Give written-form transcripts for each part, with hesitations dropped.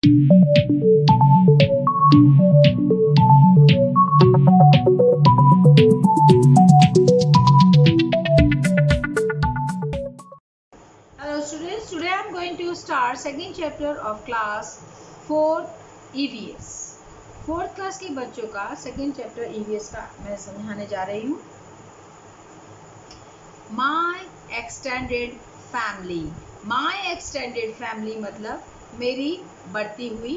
Hello students, today I am going to start second chapter of class 4 EVS. Fourth class के बच्चों का second chapter EVS का मैं समझाने जा रही हूँ. My extended family. My extended family मतलब मेरी बढ़ती हुई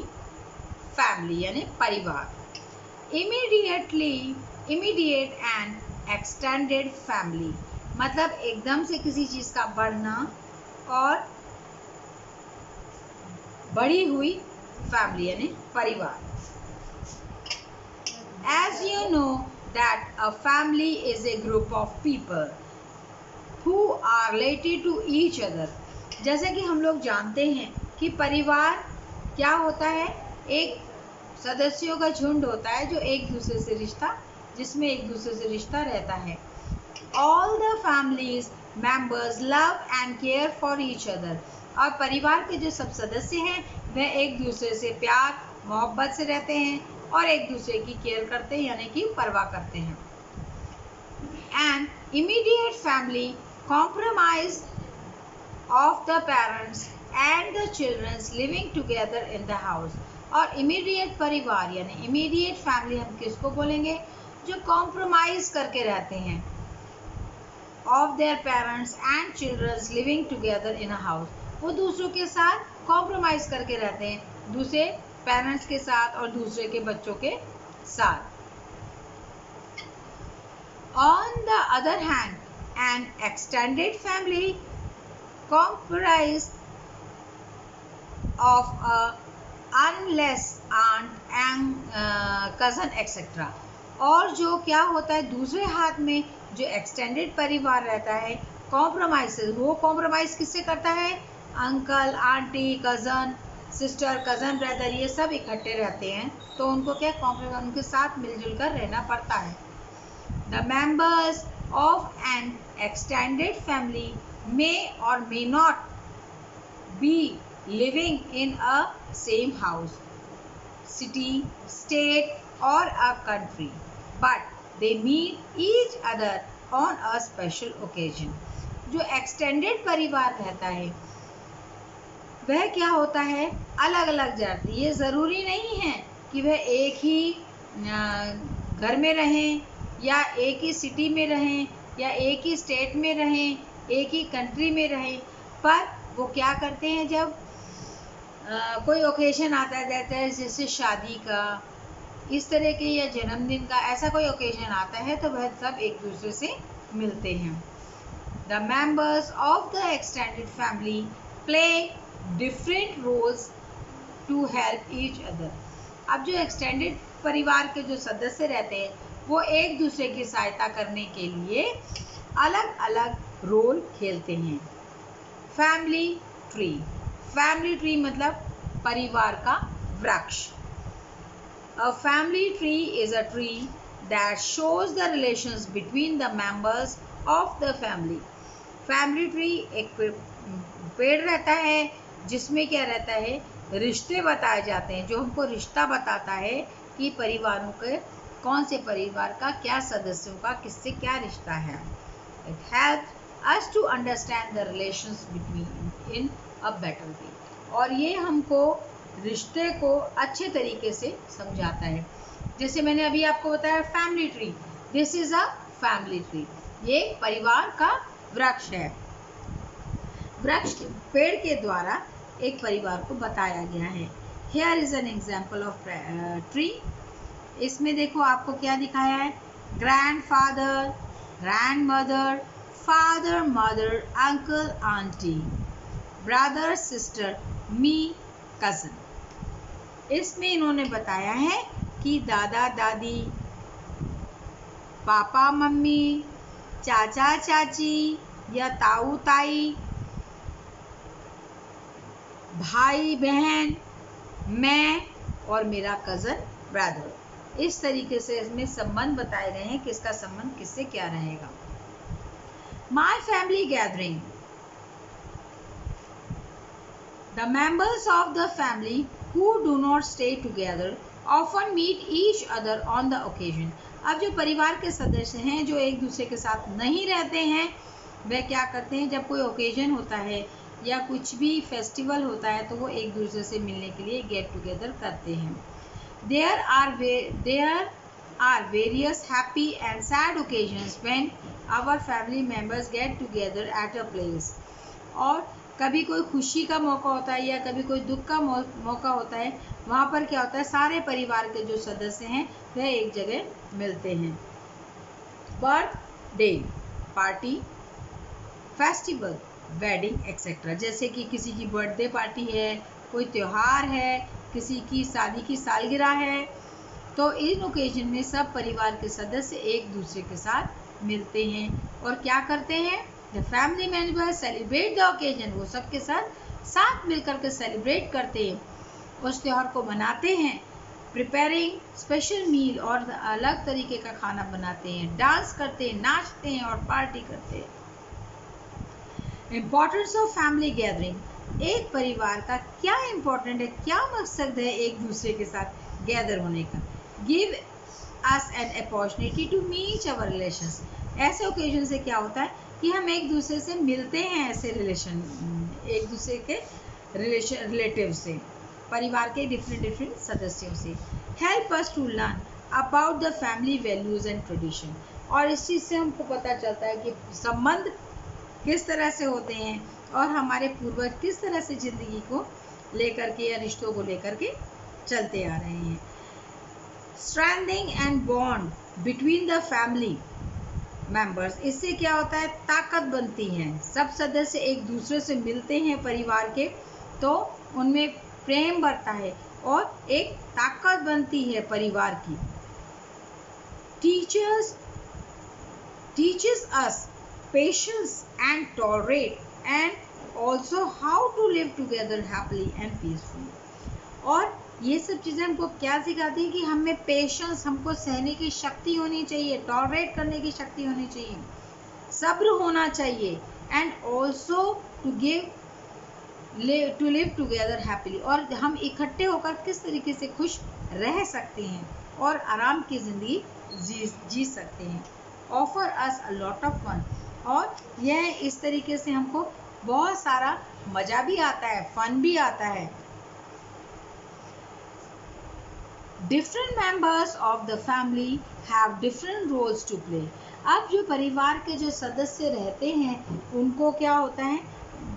फैमिली यानी परिवार. इमीडिएट एंड एक्सटेंडेड फैमिली मतलब एकदम से किसी चीज़ का बढ़ना और बढ़ी हुई फैमिली यानी परिवार. As you know that a family is a group of people who are related to each other. जैसे कि हम लोग जानते हैं कि परिवार क्या होता है, एक सदस्यों का झुंड होता है जो एक दूसरे से जिसमें एक दूसरे से रिश्ता रहता है. All the families members love and care for each other. और परिवार के जो सब सदस्य हैं वह एक दूसरे से प्यार मोहब्बत से रहते हैं और एक दूसरे की केयर करते हैं यानी कि परवाह करते हैं. And immediate family comprise of the parents and the children living together in the house. और इमीडिएट परिवार यानी इमीडिएट फैमिली हम किसको बोलेंगे, जो कॉम्प्रोमाइज करके रहते हैं of their parents and children living together in a house. वो दूसरों के साथ कॉम्प्रोमाइज करके रहते हैं, दूसरे पेरेंट्स के साथ और दूसरे के बच्चों के साथ. On the other hand, an extended family comprised of a unless aunt and cousin etc. और जो क्या होता है दूसरे हाथ में जो एक्सटेंडेड परिवार रहता है कॉम्प्रोमाइज, वो कॉम्प्रोमाइज किससे करता है, uncle aunty cousin sister cousin brother ये सब इकट्ठे रहते हैं तो उनको क्या कॉम्प्रोमाइज उनके साथ मिलजुल कर रहना पड़ता है. The members of an extended family may or may not be living in a same house, city, state or a country, but they meet each other on a special occasion. जो extended परिवार रहता है वह क्या होता है, अलग अलग जाति. ये ज़रूरी नहीं है कि वह एक ही घर में रहें या एक ही सिटी में रहें या एक ही स्टेट में रहें, एक ही कंट्री में रहें, पर वो क्या करते हैं जब कोई ओकेजन आता है जैसे शादी का इस तरह के या जन्मदिन का ऐसा कोई ओकेजन आता है तो वह सब एक दूसरे से मिलते हैं. The members of the extended family play different roles to help each other. अब जो एक्सटेंडेड परिवार के जो सदस्य रहते हैं वो एक दूसरे की सहायता करने के लिए अलग अलग रोल खेलते हैं. Family tree. फैमिली ट्री मतलब परिवार का वृक्ष. A family tree is a tree that shows the relations between the members of the family. Family tree एक पेड़ रहता है जिसमें क्या रहता है, रिश्ते बताए जाते हैं, जो हमको रिश्ता बताता है कि परिवारों के कौन से परिवार का क्या सदस्यों का किससे क्या रिश्ता है. It helps us to understand the relations between in a better way. और ये हमको रिश्ते को अच्छे तरीके से समझाता है. जैसे मैंने अभी आपको बताया family tree, this is a family tree, ये परिवार का वृक्ष है. वृक्ष पेड़ के द्वारा एक परिवार को बताया गया है. Here is an example of tree. इसमें देखो आपको क्या दिखाया है, grandfather, grandmother, father mother, uncle aunty, brother sister, me cousin. इसमें इन्होंने बताया है कि दादा दादी, पापा मम्मी, चाचा चाची या ताऊ ताई, भाई बहन, मैं और मेरा कज़न ब्रदर, इस तरीके से इसमें संबंध बताए गए हैं किसका संबंध किससे क्या रहेगा. My family gathering. The members of the family who do not stay together often meet each other on the occasion. अब जो परिवार के सदस्य हैं जो एक दूसरे के साथ नहीं रहते हैं, वह क्या करते हैं, जब कोई ओकेजन होता है या कुछ भी फेस्टिवल होता है तो वो एक दूसरे से मिलने के लिए गेट टुगेदर करते हैं. There are various happy and sad occasions when our family members get together at a place. और कभी कोई खुशी का मौका होता है या कभी कोई दुख का मौका होता है, वहाँ पर क्या होता है, सारे परिवार के जो सदस्य हैं वह एक जगह मिलते हैं. Birthday party, festival, wedding etcetera. जैसे कि किसी की बर्थडे पार्टी है, कोई त्यौहार है, किसी की शादी की सालगिरह है, तो इन ओकेजन में सब परिवार के सदस्य एक दूसरे के साथ मिलते हैं और क्या करते हैं, the family members celebrate the occasion. वो सबके साथ मिलकर के सेलिब्रेट करते हैं, उस त्यौहार को मनाते हैं. प्रिपेयरिंग स्पेशल मील, और अलग तरीके का खाना बनाते हैं, डांस करते हैं, नाचते हैं और पार्टी करते हैं. Importance of family gathering. एक परिवार का क्या इम्पोर्टेंट है, क्या मकसद है एक दूसरे के साथ गैदर होने का. Give us an opportunity to meet our relations. ऐसे ओकेजन से क्या होता है कि हम एक दूसरे से मिलते हैं, ऐसे रिलेशन, एक दूसरे के रिलेटिव से, परिवार के डिफरेंट सदस्यों से. Help us to learn about the family values and tradition. और इस चीज़ से हमको पता चलता है कि संबंध किस तरह से होते हैं और हमारे पूर्वज किस तरह से ज़िंदगी को लेकर के या रिश्तों को लेकर के चलते आ रहे हैं. Strengthening and bond between the family members. इससे क्या होता है, ताकत बनती है. सब सदस्य एक दूसरे से मिलते हैं परिवार के, तो उनमें प्रेम बढ़ता है और एक ताकत बनती है परिवार की. Teachers us patience and tolerate and also how to live together happily and peacefully. और ये सब चीज़ें हमको क्या सिखाती है कि हमें पेशेंस, हमको सहने की शक्ति होनी चाहिए, टॉलरेट करने की शक्ति होनी चाहिए, सब्र होना चाहिए, and also to live together happily. और हम इकट्ठे होकर किस तरीके से खुश रह सकते हैं और आराम की ज़िंदगी जी सकते हैं. Offer us a lot of fun. और यह इस तरीके से हमको बहुत सारा मज़ा भी आता है, फन भी आता है. Different members of the family have different roles to play. अब जो परिवार के जो सदस्य रहते हैं उनको क्या होता है,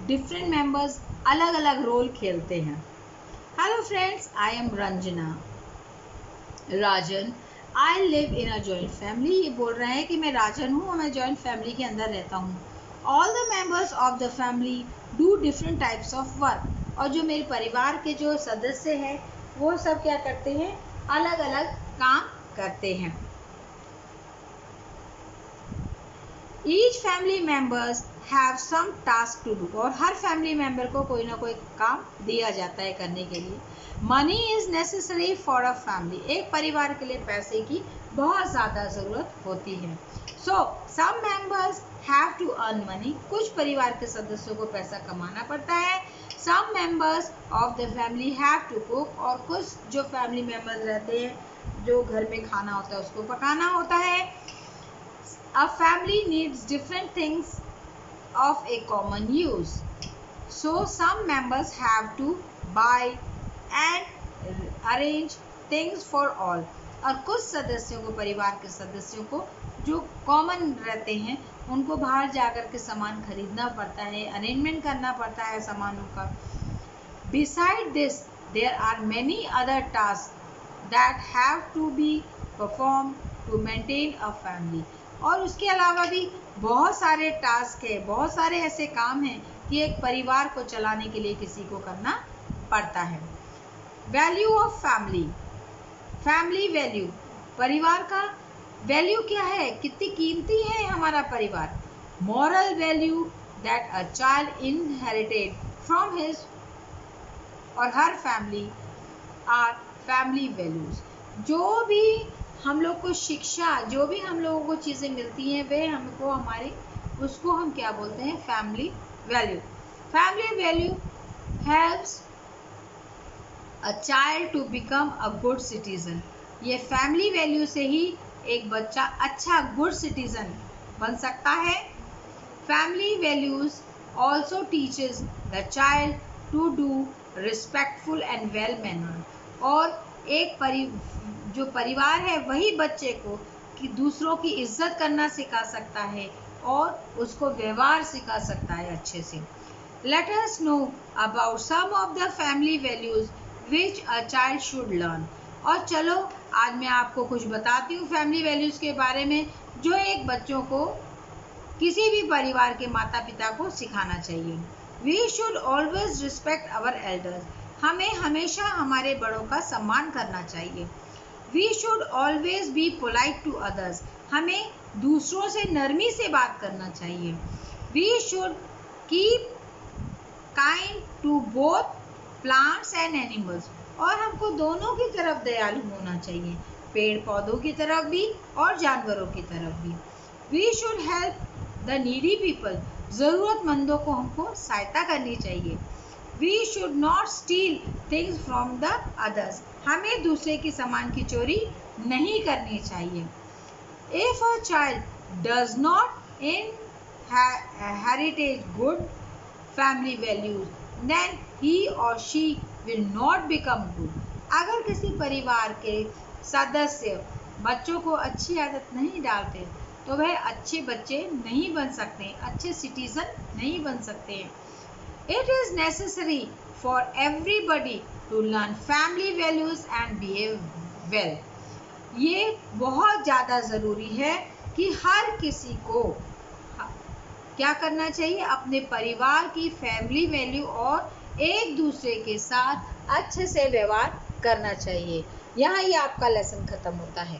डिफरेंट मेंबर्स अलग अलग रोल खेलते हैं. Hello friends, I am Rajan. I live in a joint family. ये बोल रहा है कि मैं राजन हूँ और मैं जॉइंट फैमिली के अंदर रहता हूँ. All the members of the family do different types of work. और जो मेरे परिवार के जो सदस्य हैं वो सब क्या करते हैं, अलग अलग काम करते हैं. Each family members have some task to do. और हर फैमिली मेंबर को कोई ना कोई काम दिया जाता है करने के लिए. Money is necessary for a family. एक परिवार के लिए पैसे की बहुत ज़्यादा ज़रूरत होती है. So some members have to earn money. कुछ परिवार के सदस्यों को पैसा कमाना पड़ता है. Some members of the family have to cook. और कुछ जो फैमिली मेंबर्स रहते हैं जो घर में खाना होता है उसको पकाना होता है. A family needs different things of a common use. So some members have to buy and arrange things for all. और कुछ सदस्यों को, परिवार के सदस्यों को जो कॉमन रहते हैं उनको बाहर जाकर के सामान खरीदना पड़ता है, अरेंजमेंट करना पड़ता है सामानों का. Beside this, there are many other tasks that have to be performed to maintain a family. और उसके अलावा भी बहुत सारे टास्क है, बहुत सारे ऐसे काम हैं कि एक परिवार को चलाने के लिए किसी को करना पड़ता है. Value of family. Family value, परिवार का वैल्यू क्या है, कितनी कीमती है हमारा परिवार. Moral value that a child inherited from his. और हर फैमिली आर फैमिली वैल्यूज. जो भी हम लोग को शिक्षा, जो भी हम लोगों को चीज़ें मिलती हैं वे हमको हमारी, उसको हम क्या बोलते हैं, family value. Family value helps a child to become a good citizen. ये फैमिली वैल्यू से ही एक बच्चा अच्छा गुड सिटीजन बन सकता है। Family values also teaches the child to do respectful and well manner. और एक जो परिवार है वही बच्चे को कि दूसरों की इज्जत करना सिखा सकता है और उसको व्यवहार सिखा सकता है अच्छे से। Let us know about some of the family values which a child should learn। और चलो आज मैं आपको कुछ बताती हूँ फैमिली वैल्यूज के बारे में जो एक बच्चों को किसी भी परिवार के माता पिता को सिखाना चाहिए। We should always respect our elders। हमें हमेशा हमारे बड़ों का सम्मान करना चाहिए। We should always be polite to others। हमें दूसरों से नरमी से बात करना चाहिए। We should keep kind to both plants and animals। और हमको दोनों की तरफ दयालु होना चाहिए, पेड़ पौधों की तरफ भी और जानवरों की तरफ भी। We should help the needy people। ज़रूरतमंदों को हमको सहायता करनी चाहिए। We should not steal things from the others। हमें दूसरे की सामान की चोरी नहीं करनी चाहिए। If a child does not inherit good family values, then he or she will not become good। अगर किसी परिवार के सदस्य बच्चों को अच्छी आदत नहीं डालते तो वह अच्छे बच्चे नहीं बन सकते, अच्छे सिटीजन नहीं बन सकते। It is necessary for everybody to learn family values and behave well। ये बहुत ज़्यादा ज़रूरी है कि हर किसी को क्या करना चाहिए, अपने परिवार की फैमिली वैल्यू और एक दूसरे के साथ अच्छे से व्यवहार करना चाहिए। यहाँ ये आपका लेसन ख़त्म होता है।